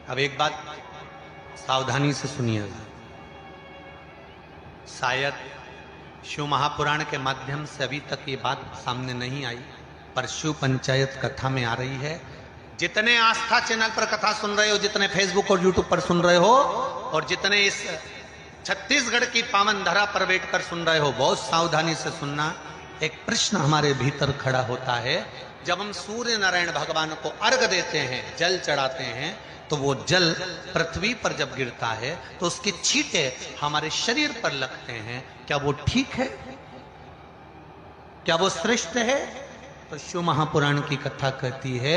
अब एक बात सावधानी से सुनिएगा, शायद शिव महापुराण के माध्यम से अभी तक ये बात सामने नहीं आई, पर शिव पंचायत कथा में आ रही है। जितने आस्था चैनल पर कथा सुन रहे हो, जितने फेसबुक और यूट्यूब पर सुन रहे हो, और जितने इस छत्तीसगढ़ की पावन धरा पर बैठकर सुन रहे हो, बहुत सावधानी से सुनना। एक प्रश्न हमारे भीतर खड़ा होता है, जब हम सूर्य नारायण भगवान को अर्घ देते हैं, जल चढ़ाते हैं, तो वो जल पृथ्वी पर जब गिरता है तो उसके छींटे हमारे शरीर पर लगते हैं। क्या वो ठीक है? क्या वो श्रेष्ठ है? तो शिव महापुराण की कथा कहती है,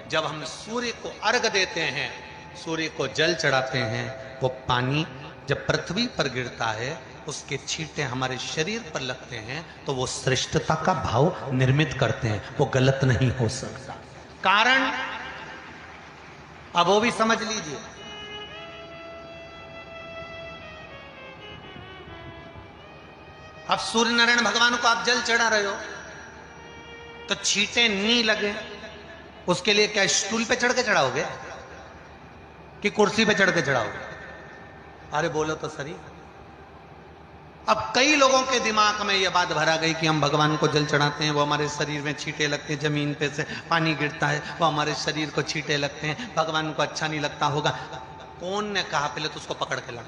जब हम सूर्य को अर्घ देते हैं, सूर्य को जल चढ़ाते हैं, वो पानी जब पृथ्वी पर गिरता है, उसके छींटे हमारे शरीर पर लगते हैं, तो वो श्रेष्ठता का भाव निर्मित करते हैं, वो गलत नहीं हो सकता। कारण अब वो भी समझ लीजिए। अब सूर्य नारायण भगवान को आप जल चढ़ा रहे हो तो छींटे नहीं लगे, उसके लिए क्या स्टूल पे चढ़ के चढ़ाओगे कि कुर्सी पे चढ़ के चढ़ाओगे? अरे बोलो तो सही। अब कई लोगों के दिमाग में यह बात भरा गई कि हम भगवान को जल चढ़ाते हैं, वो हमारे शरीर में छींटे लगते हैं, जमीन पे से पानी गिरता है, वो हमारे शरीर को छींटे लगते हैं, भगवान को अच्छा नहीं लगता होगा। कौन ने कहा? पहले तो उसको पकड़ के लाओ।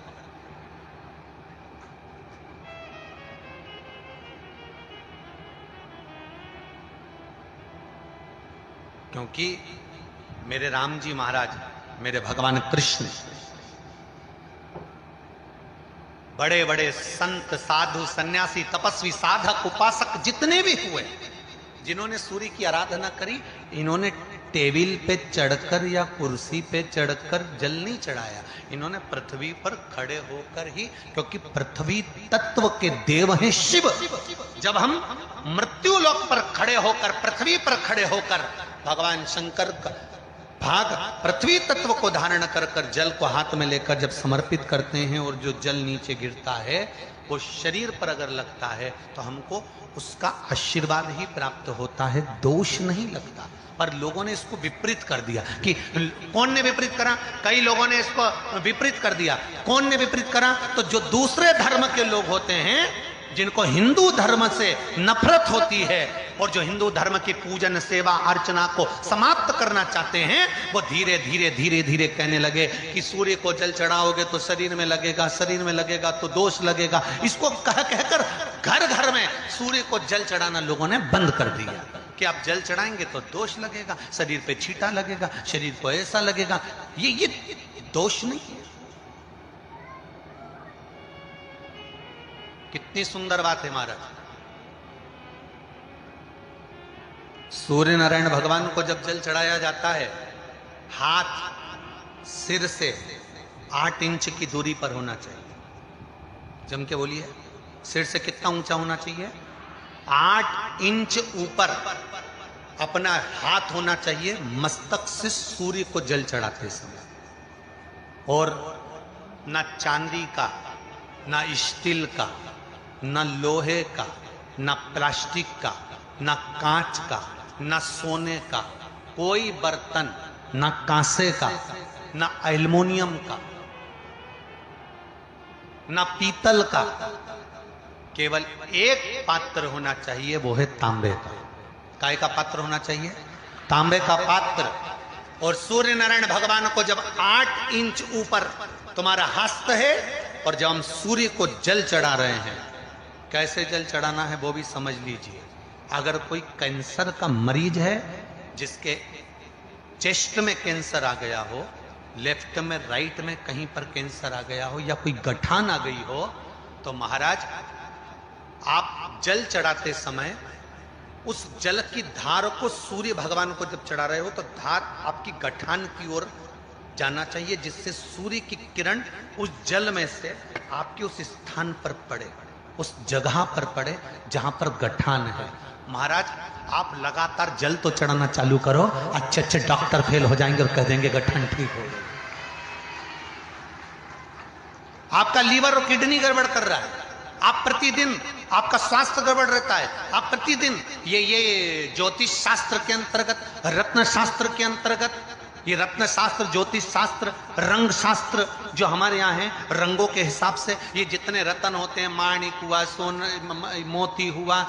क्योंकि मेरे राम जी महाराज, मेरे भगवान कृष्ण, बड़े बड़े संत, साधु, सन्यासी, तपस्वी, साधक, उपासक जितने भी हुए, जिन्होंने सूर्य की आराधना करी, इन्होंने टेबल पे चढ़कर या कुर्सी पे चढ़कर जल नहीं चढ़ाया, इन्होंने पृथ्वी पर खड़े होकर ही, क्योंकि पृथ्वी तत्व के देव हैं शिव। जब हम मृत्यु लोक पर खड़े होकर, पृथ्वी पर खड़े होकर भगवान शंकर का भाग पृथ्वी तत्व को धारण कर कर जल को हाथ में लेकर जब समर्पित करते हैं, और जो जल नीचे गिरता है वो शरीर पर अगर लगता है तो हमको उसका आशीर्वाद ही प्राप्त होता है, दोष नहीं लगता। पर लोगों ने इसको विपरीत कर दिया। कि कौन ने विपरीत करा? कई लोगों ने इसको विपरीत कर दिया। कौन ने विपरीत करा? तो जो दूसरे धर्म के लोग होते हैं, जिनको हिंदू धर्म से नफरत होती है और जो हिंदू धर्म की पूजन, सेवा, अर्चना को समाप्त करना चाहते हैं, वो धीरे धीरे धीरे धीरे कहने लगे कि सूर्य को जल चढ़ाओगे तो शरीर में लगेगा, शरीर में लगेगा तो दोष लगेगा। इसको कह कहकर घर घर में सूर्य को जल चढ़ाना लोगों ने बंद कर दिया कि आप जल चढ़ाएंगे तो दोष लगेगा, शरीर पे छींटा लगेगा, शरीर को ऐसा लगेगा। ये दोष नहीं है। कितनी सुंदर बात है महाराज। सूर्य नारायण भगवान को जब जल चढ़ाया जाता है, हाथ सिर से 8 इंच की दूरी पर होना चाहिए। जम के बोलिए, सिर से कितना ऊंचा होना चाहिए? 8 इंच ऊपर अपना हाथ होना चाहिए मस्तक से सूर्य को जल चढ़ाते समय। और ना चांदी का, ना स्टील का, न लोहे का, न प्लास्टिक का, न कांच का, न सोने का कोई बर्तन, न कांसे का, न एल्युमिनियम का, न पीतल का, केवल एक पात्र होना चाहिए, वो है तांबे का। काय का पात्र होना चाहिए? तांबे का पात्र। और सूर्य नारायण भगवान को जब 8 इंच ऊपर तुम्हारा हस्त है, और जब हम सूर्य को जल चढ़ा रहे हैं, कैसे जल चढ़ाना है वो भी समझ लीजिए। अगर कोई कैंसर का मरीज है, जिसके चेस्ट में कैंसर आ गया हो, लेफ्ट में, राइट में कहीं पर कैंसर आ गया हो, या कोई गठान आ गई हो, तो महाराज आप जल चढ़ाते समय उस जल की धार को सूर्य भगवान को जब चढ़ा रहे हो, तो धार आपकी गठान की ओर जाना चाहिए, जिससे सूर्य की किरण उस जल में से आपके उस स्थान पर पड़े, उस जगह पर पड़े जहां पर गठान है। महाराज आप लगातार जल तो चढ़ाना चालू करो, अच्छे अच्छे डॉक्टर फेल हो जाएंगे और कह देंगे गठान ठीक हो गई। आपका लीवर और किडनी गड़बड़ कर रहा है, आप प्रतिदिन, आपका स्वास्थ्य गड़बड़ रहता है, आप प्रतिदिन ये ज्योतिष शास्त्र के अंतर्गत, रत्न शास्त्र के अंतर्गत ये रत्न शास्त्र, ज्योतिष शास्त्र, रंग शास्त्र जो हमारे यहाँ है, रंगों के हिसाब से ये जितने रत्न होते हैं, माणिक हुआ, मोती हुआ,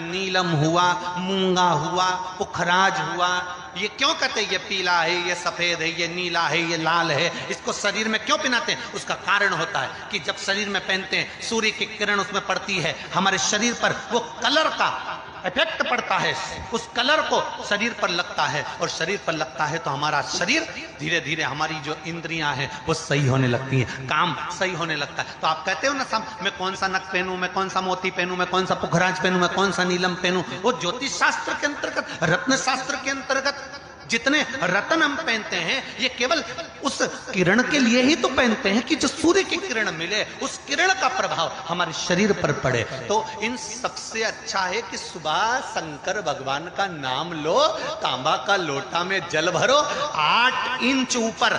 नीलम हुआ, मूंगा हुआ, पुखराज हुआ, ये क्यों कहते हैं ये पीला है, ये सफेद है, ये नीला है, ये लाल है, इसको शरीर में क्यों पहनाते हैं? उसका कारण होता है कि जब शरीर में पहनते हैं, सूर्य की किरण उसमें पड़ती है, हमारे शरीर पर वो कलर का इफेक्ट पड़ता है, उस कलर को शरीर पर लगता है, और शरीर पर लगता है तो हमारा शरीर धीरे धीरे, हमारी जो इंद्रियां हैं वो सही होने लगती हैं, काम सही होने लगता है। तो आप कहते हो ना, मैं कौन सा नक पहनूं, मैं कौन सा मोती पहनूं, मैं कौन सा पुखराज पहनूं, मैं कौन सा नीलम पहनूं, वो ज्योतिष शास्त्र के अंतर्गत, रत्न शास्त्र के अंतर्गत जितने रत्न हम पहनते हैं, ये केवल उस किरण के लिए ही तो पहनते हैं कि जो सूर्य की किरण मिले, उस किरण का प्रभाव हमारे शरीर पर पड़े। तो इन सबसे अच्छा है कि सुबह शंकर भगवान का नाम लो, तांबा का लोटा में जल भरो, 8 इंच ऊपर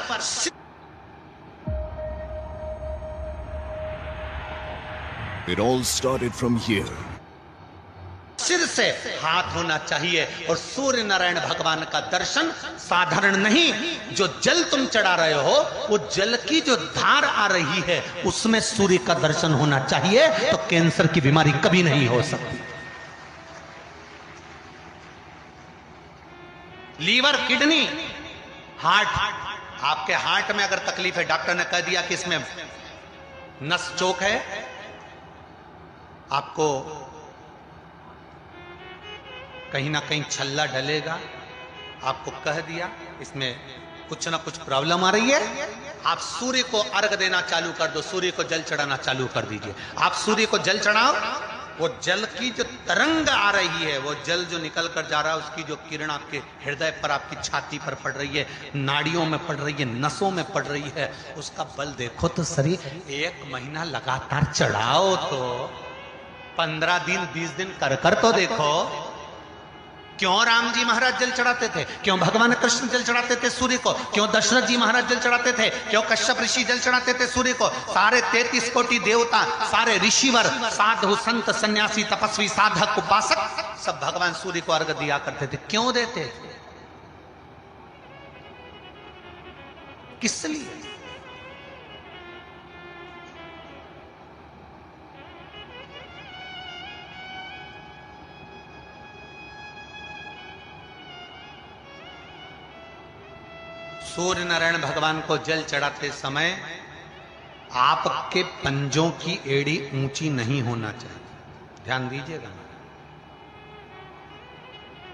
It all started from here. सिर से हाथ होना चाहिए, और सूर्य नारायण भगवान का दर्शन साधारण नहीं, जो जल तुम चढ़ा रहे हो, वो जल की जो धार आ रही है उसमें सूर्य का दर्शन होना चाहिए, तो कैंसर की बीमारी कभी नहीं हो सकती। लीवर, किडनी, हार्ट, आपके हार्ट में अगर तकलीफ है, डॉक्टर ने कह दिया कि इसमें नस चोक है, आपको कहीं ना कहीं छल्ला डलेगा, आपको कह दिया इसमें कुछ ना कुछ प्रॉब्लम आ रही है, आप सूर्य को अर्घ देना चालू कर दो, सूर्य को जल चढ़ाना चालू कर दीजिए। आप सूर्य को जल चढ़ाओ, वो जल की जो तरंग आ रही है, वो जल जो निकल कर जा रहा है, उसकी जो किरण आपके हृदय पर, आपकी छाती पर पड़ रही है, नाड़ियों में पड़ रही है, नसों में पड़ रही है, उसका बल देखो तो सही। 1 महीना लगातार चढ़ाओ, तो 15 दिन 20 दिन कर तो देखो। क्यों राम जी महाराज जल चढ़ाते थे, क्यों भगवान कृष्ण जल चढ़ाते थे सूर्य को, क्यों दशरथ जी महाराज जल चढ़ाते थे, क्यों कश्यप ऋषि जल चढ़ाते थे सूर्य को, सारे 33 कोटि देवता, सारे ऋषिवर, साधु संत सन्यासी तपस्वी साधक उपासक सब भगवान सूर्य को अर्घ दिया करते थे। क्यों देते? किस लिए? सूर्य नारायण भगवान को जल चढ़ाते समय आपके पंजों की एड़ी ऊंची नहीं होना चाहिए, ध्यान दीजिएगा।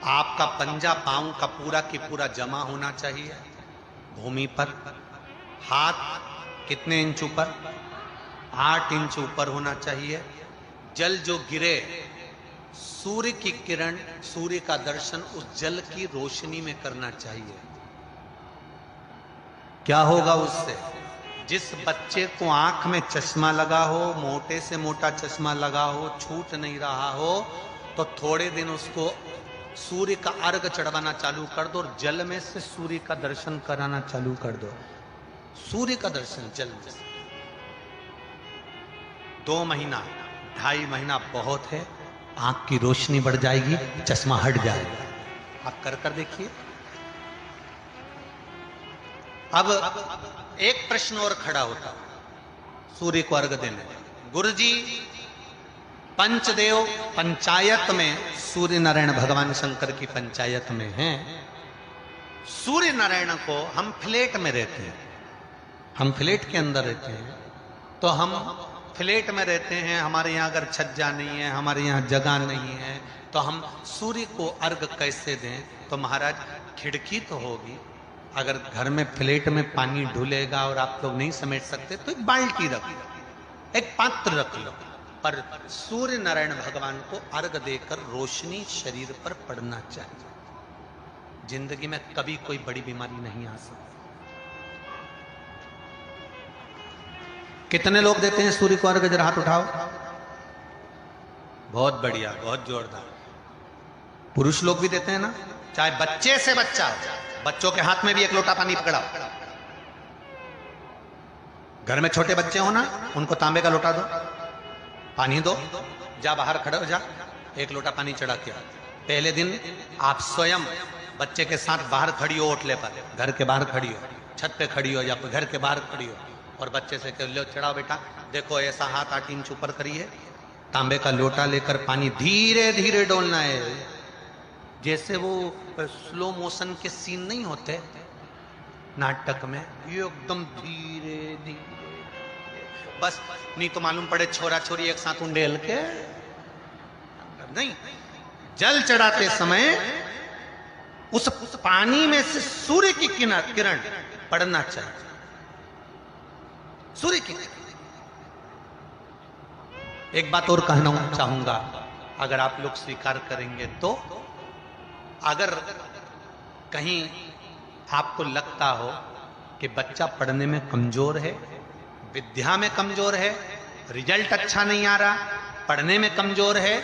आपका पंजा पांव का पूरा की पूरा जमा होना चाहिए भूमि पर। हाथ कितने इंच ऊपर? 8 इंच ऊपर होना चाहिए। जल जो गिरे, सूर्य की किरण, सूर्य का दर्शन उस जल की रोशनी में करना चाहिए। क्या होगा उससे? जिस बच्चे को आंख में चश्मा लगा हो, मोटे से मोटा चश्मा लगा हो, छूट नहीं रहा हो, तो थोड़े दिन उसको सूर्य का अर्घ चढ़वाना चालू कर दो और जल में से सूर्य का दर्शन कराना चालू कर दो। सूर्य का दर्शन जल में से 2 महीना 2.5 महीना बहुत है, आंख की रोशनी बढ़ जाएगी, चश्मा हट जाएगा। आप कर देखिए। अब एक प्रश्न और खड़ा होता सूर्य को अर्घ देने। गुरुजी, पंचदेव पंचायत में सूर्य नारायण भगवान शंकर की पंचायत में हैं। सूर्य नारायण को हम फ्लैट में रहते हैं, हम फ्लैट के अंदर रहते हैं, तो हम फ्लैट में रहते हैं, हमारे यहाँ अगर छज्जा नहीं है, हमारे यहाँ जगह नहीं है, तो हम सूर्य को अर्घ कैसे दें? तो महाराज खिड़की तो होगी, अगर घर में फ्लैट में पानी ढुलेगा और आप लोग नहीं समेट सकते तो एक बाल्टी रख लो, एक पात्र रख लो, पर सूर्य नारायण भगवान को अर्घ देकर रोशनी शरीर पर पड़ना चाहिए। जिंदगी में कभी कोई बड़ी बीमारी नहीं आ सकती। कितने लोग देते हैं सूर्य को अर्घ? जरा हाथ उठाओ। बहुत बढ़िया, बहुत जोरदार। पुरुष लोग भी देते हैं ना, चाहे बच्चे से बच्चा, बच्चों के हाथ में भी 1 लोटा पानी पकड़ाओ। घर में छोटे बच्चे हो ना, उनको तांबे का लोटा दो, पानी दो, जा बाहर खड़े हो जा, 1 लोटा पानी चढ़ा के। पहले दिन आप स्वयं बच्चे के साथ बाहर खड़ी हो, ओटले पर, घर के बाहर खड़ी हो, छत पे खड़ी हो या घर के बाहर खड़ी हो, और बच्चे से कह लो चढ़ाओ बेटा, देखो ऐसा हाथ 8 इंच ऊपर करिए, तांबे का लोटा लेकर पानी धीरे धीरे डोलना है, जैसे वो स्लो मोशन के सीन नहीं होते नाटक में, ये एकदम धीरे धीरे, बस नहीं तो मालूम पड़े छोरा छोरी एक साथ उंडेल के नहीं। जल चढ़ाते समय उस पानी में से सूर्य की किरण पड़ना चाहिए, सूर्य की। एक बात और कहना चाहूंगा, अगर आप लोग स्वीकार करेंगे तो, अगर कहीं आपको लगता हो कि बच्चा पढ़ने में कमजोर है, विद्या में कमजोर है, रिजल्ट अच्छा नहीं आ रहा, पढ़ने में कमजोर है,